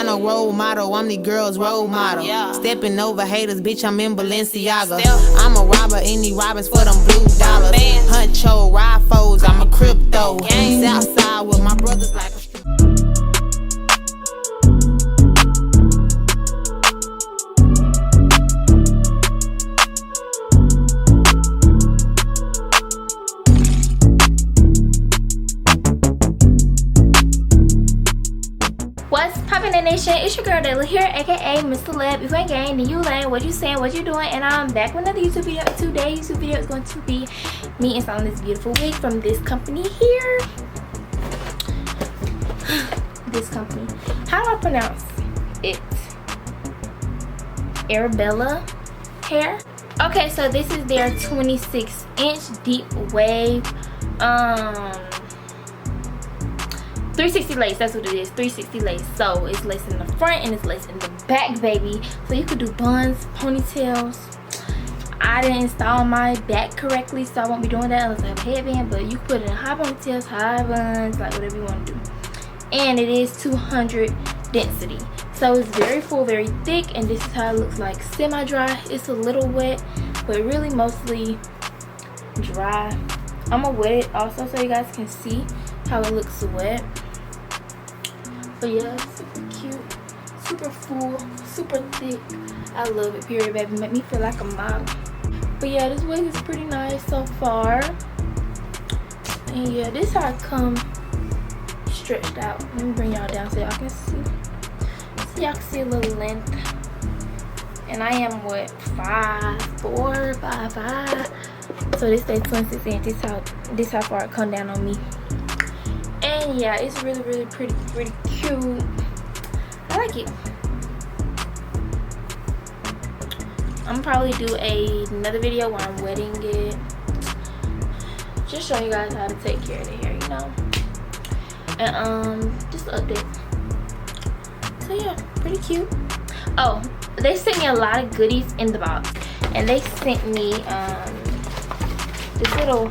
got no role model, I'm the girl's role model. Stepping over haters, bitch, I'm in Balenciaga. I'm a robber, any robbers for them blue dollars. Huncho, ride foes, I'm a crypto. Southside with my brothers like a What's poppin' in nation? It's your girl Daylawebster here, aka Miss Celeb. If you ain't gang, then you lame. What you saying? What you doing? And I'm back with another YouTube video. Today's YouTube video is going to be me installing this beautiful wig from this company here. This company. How do I pronounce it? Arabella Hair. Okay, so this is their 26-inch deep wave 360 lace, that's what it is, 360 lace. So it's lace in the front and it's lace in the back, baby. So you could do buns, ponytails. I didn't install my back correctly, so I won't be doing that unless I have a headband, but you can put it in high ponytails, high buns, like whatever you want to do. And it is 200 density. So it's very full, very thick, and this is how it looks like semi-dry. It's a little wet, but really mostly dry. I'm gonna wet it also so you guys can see how it looks wet. But yeah, super cute, super full, super thick. I love it, period, baby. Make me feel like a model. But yeah, this wig is pretty nice so far. And yeah, this is how it comes stretched out. Let me bring y'all down so y'all can see. So y'all can see a little length. And I am what, 5'4", 5'5". So this is 26 inches. This how far it come down on me. And yeah, it's really pretty cute. I like it. I'm probably do another video when I'm wetting it, just showing you guys how to take care of the hair, you know. And just an update. So yeah, pretty cute. Oh, they sent me a lot of goodies in the box, and they sent me this little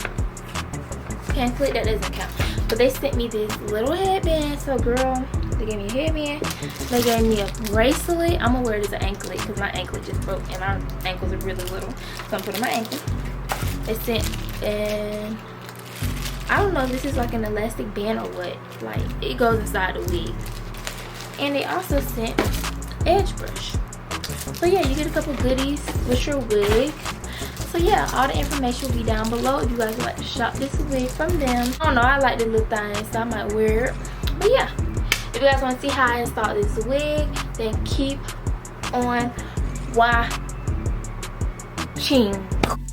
pamphlet that doesn't count. But they sent me this little headband. So girl, they gave me a headband. They gave me a bracelet. I'm gonna wear it as an anklet because my anklet just broke and my ankles are really little. So I'm putting my ankle. They sent, and I don't know if this is like an elastic band or what. Like it goes inside the wig. And they also sent edge brush. So yeah, you get a couple goodies with your wig. So yeah, all the information will be down below if you guys would like to shop this wig from them. I don't know, I like the little thing, so I might wear it. But yeah, if you guys want to see how I install this wig, then keep on watching.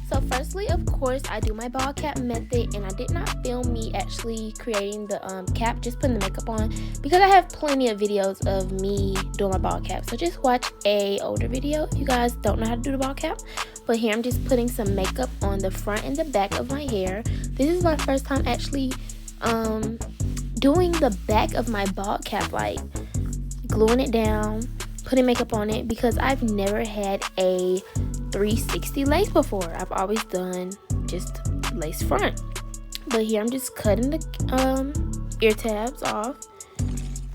So firstly, of course, I do my ball cap method, and I did not film me actually creating the cap, just putting the makeup on, because I have plenty of videos of me doing my ball cap. So just watch a older video if you guys don't know how to do the ball cap. But here I'm just putting some makeup on the front and the back of my hair. This is my first time actually doing the back of my ball cap, like gluing it down, putting makeup on it, because I've never had a 360 lace before. I've always done just lace front. But here I'm just cutting the ear tabs off,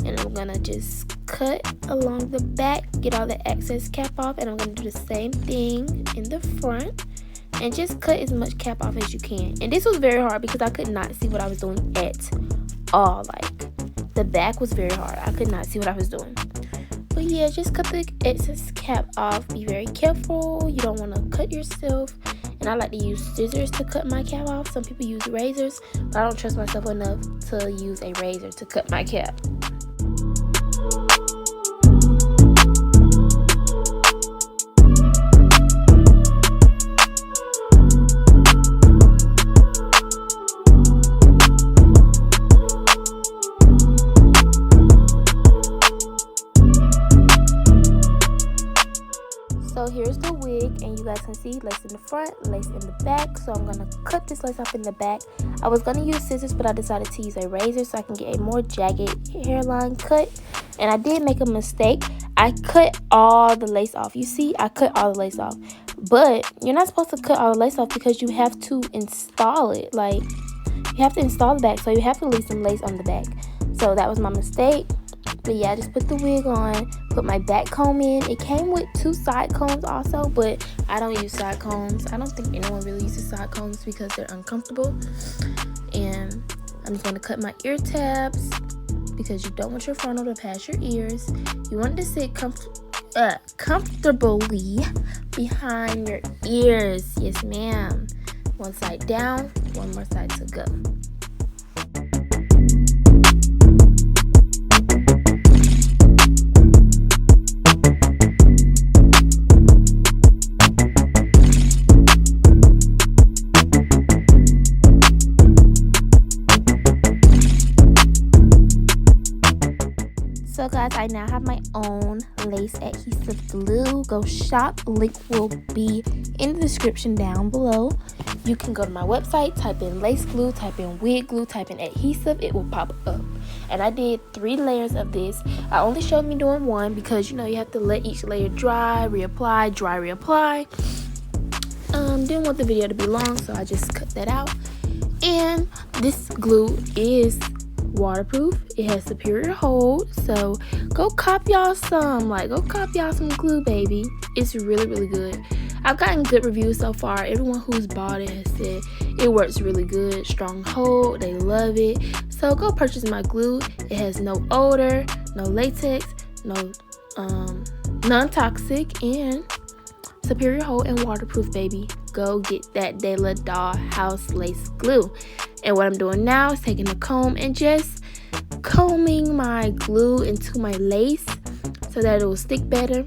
and I'm gonna just cut along the back, get all the excess cap off, and I'm gonna do the same thing in the front and just cut as much cap off as you can. And this was very hard because I could not see what I was doing at all. Like the back was very hard. I could not see what I was doing. But yeah, just cut the excess cap off. Be very careful. You don't want to cut yourself. And I like to use scissors to cut my cap off. Some people use razors, but I don't trust myself enough to use a razor to cut my cap. So here's the wig, and you guys can see lace in the front, lace in the back. So I'm gonna cut this lace off in the back. I was gonna use scissors, but I decided to use a razor so I can get a more jagged hairline cut. And I did make a mistake. I cut all the lace off. You see, I cut all the lace off. But you're not supposed to cut all the lace off because you have to install it. Like, you have to install the back, so you have to leave some lace on the back. So that was my mistake. But yeah, I just put the wig on, put my back comb in. It came with 2 side combs also, but I don't use side combs. I don't think anyone really uses side combs because they're uncomfortable. And I'm just going to cut my ear tabs because you don't want your frontal to pass your ears. You want it to sit comfortably behind your ears. Yes, ma'am. One side down, one more side to go. So guys, I now have my own lace adhesive glue. Go shop. Link will be in the description down below. You can go to my website, type in lace glue, type in wig glue, type in adhesive. It will pop up. And I did 3 layers of this. I only showed me doing 1 because you know you have to let each layer dry, reapply, dry, reapply. Didn't want the video to be long, so I just cut that out. And this glue is waterproof. It has superior hold, so go cop y'all some. Go cop y'all some glue, baby. It's really, really good. I've gotten good reviews so far. Everyone who's bought it has said it works really good. Strong hold, they love it. So go purchase my glue. It has no odor, no latex, no non-toxic, and superior hold and waterproof, baby. Go get that Dayla dollhouse lace glue. And what I'm doing now is taking a comb and just combing my glue into my lace so that it will stick better.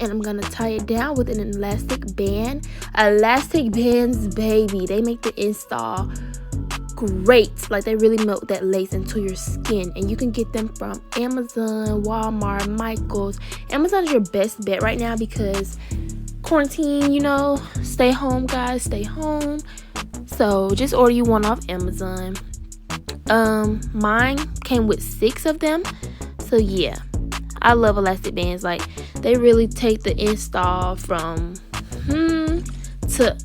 And I'm gonna tie it down with an elastic band. Elastic bands, baby, they make the install great. They really melt that lace into your skin. And you can get them from Amazon, Walmart, Michaels. Amazon is your best bet right now because quarantine, you know, stay home, guys, stay home. So just order you one off Amazon. Mine came with 6 of them. So yeah, I love elastic bands. They really take the install from to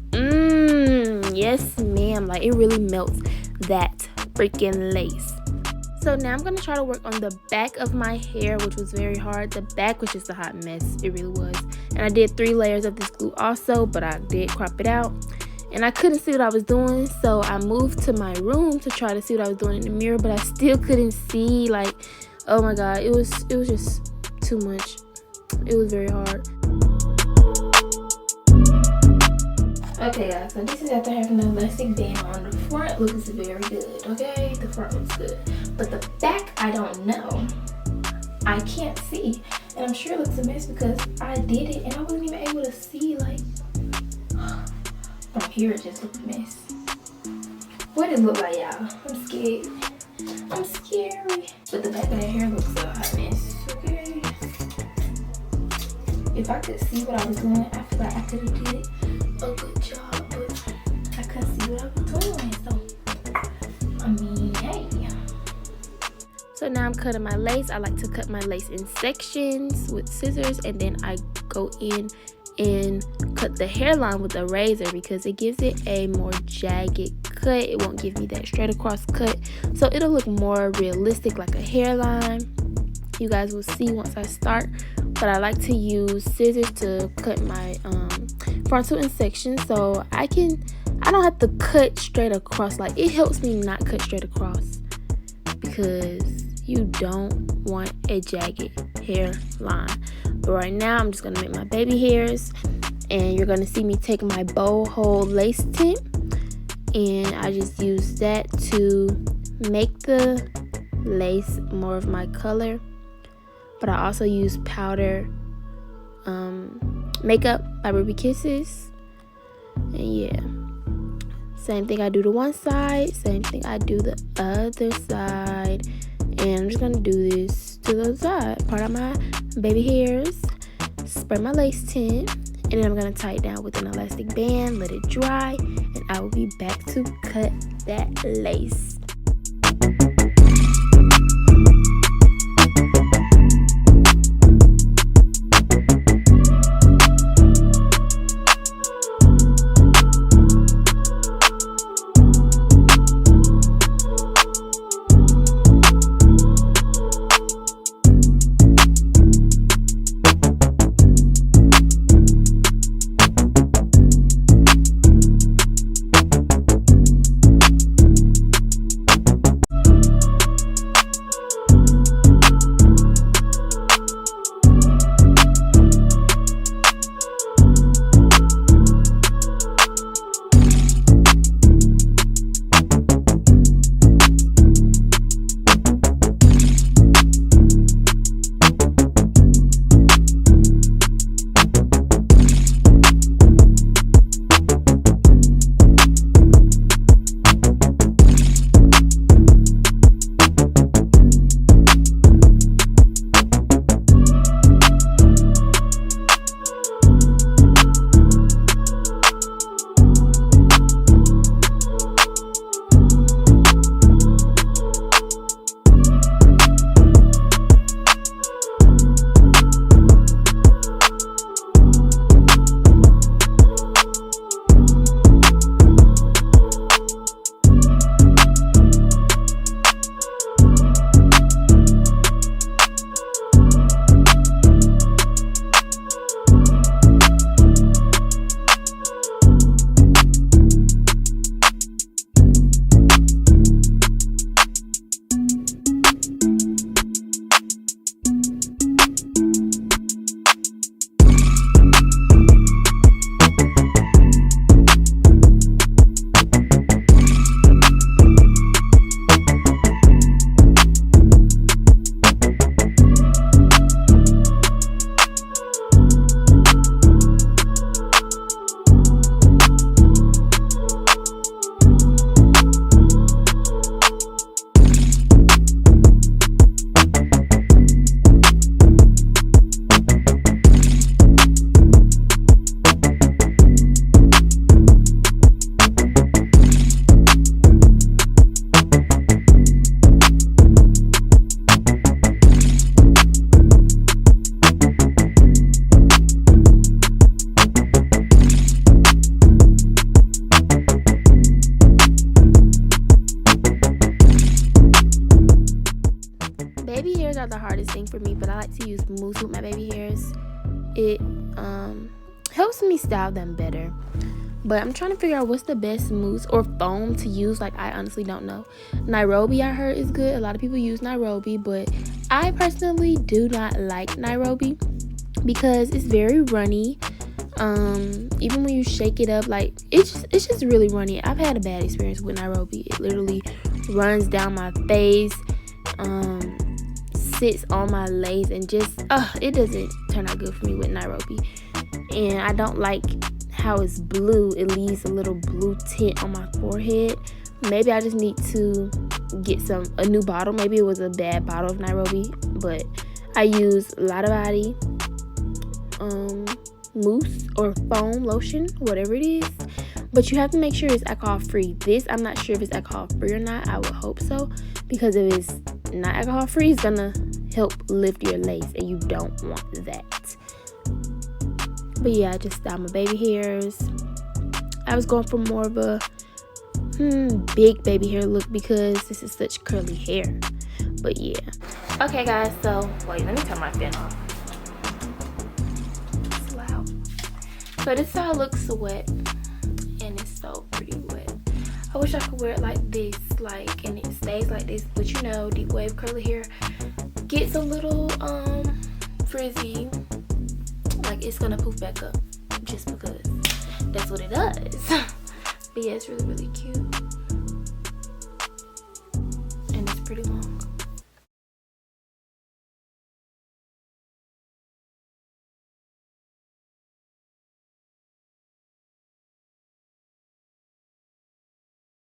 yes ma'am. It really melts that freaking lace. So now I'm gonna try to work on the back of my hair, which was very hard. The back was just a hot mess. It really was. And I did 3 layers of this glue also, but I did crop it out. And I couldn't see what I was doing, so I moved to my room to try to see what I was doing in the mirror, but I still couldn't see. Oh my god, it was just too much. It was very hard. Okay guys, so this is after having an elastic band on. The front looks very good, okay? The front looks good. But the back, I don't know. I can't see. And I'm sure it looks a mess because I did it and I wasn't even able to see, from here it just looks a mess. What it look like, y'all? I'm scared. I'm scary. But the back of the hair looks a hot mess, okay? If I could see what I was doing, I feel like I could have did a good job, but I couldn't see what I was doing, so I mean, hey. So now I'm cutting my lace. I like to cut my lace in sections with scissors, and then I go in and cut the hairline with a razor because it gives it a more jagged cut. It won't give me that straight across cut, so it'll look more realistic, like a hairline. You guys will see once I start, but I like to use scissors to cut my frontal in sections, so I don't have to cut straight across. It helps me not cut straight across because you don't want a jagged hairline. But right now I'm just gonna make my baby hairs, and you're gonna see me take my bow hold lace tint, and I just use that to make the lace more of my color. But I also use powder makeup by Ruby Kisses, and yeah, same thing I do to one side, same thing I do the other side. And I'm just gonna do this to the other side. Part of my baby hairs, spray my lace tint, and then I'm gonna tie it down with an elastic band, let it dry, and I will be back to cut that lace. use mousse with my baby hairs. It helps me style them better. But I'm trying to figure out what's the best mousse or foam to use. Like, I honestly don't know. 𝘠𝘪𝘍𝑗, I heard, is good. A lot of people use 𝘠𝘪𝘍𝑗, but I personally do not like 𝘠𝘪𝘍𝑗 because it's very runny. Even when you shake it up, like, it's just really runny. I've had a bad experience with 𝘠𝘠𝘍𝑗. It literally runs down my face, sits on my lace, and just it doesn't turn out good for me with 𝘠𝘠𝘍𝑗. And I don't like how it's blue. It leaves a little blue tint on my forehead. Maybe I just need to get a new bottle. Maybe it was a bad bottle of 𝘠𝘠𝘍𝑗, but I use 𝘠𝑚 mousse or foam lotion, whatever it is. But you have to make sure it's alcohol free. This, I'm not sure if it's alcohol free or not. I would hope so, because if it's not alcohol free, it's gonna help lift your lace, and you don't want that. But yeah, I just styled my baby hairs. I was going for more of a big baby hair look because this is such curly hair. But yeah. Okay guys, so wait, let me turn my fan off. It's loud. So this is how it looks wet, and it's so pretty wet. I wish I could wear it like this, like, and it stays like this, but you know, deep wave curly hair gets a little frizzy. Like, it's gonna poof back up just because that's what it does. But yeah, it's really, really cute, and it's pretty long.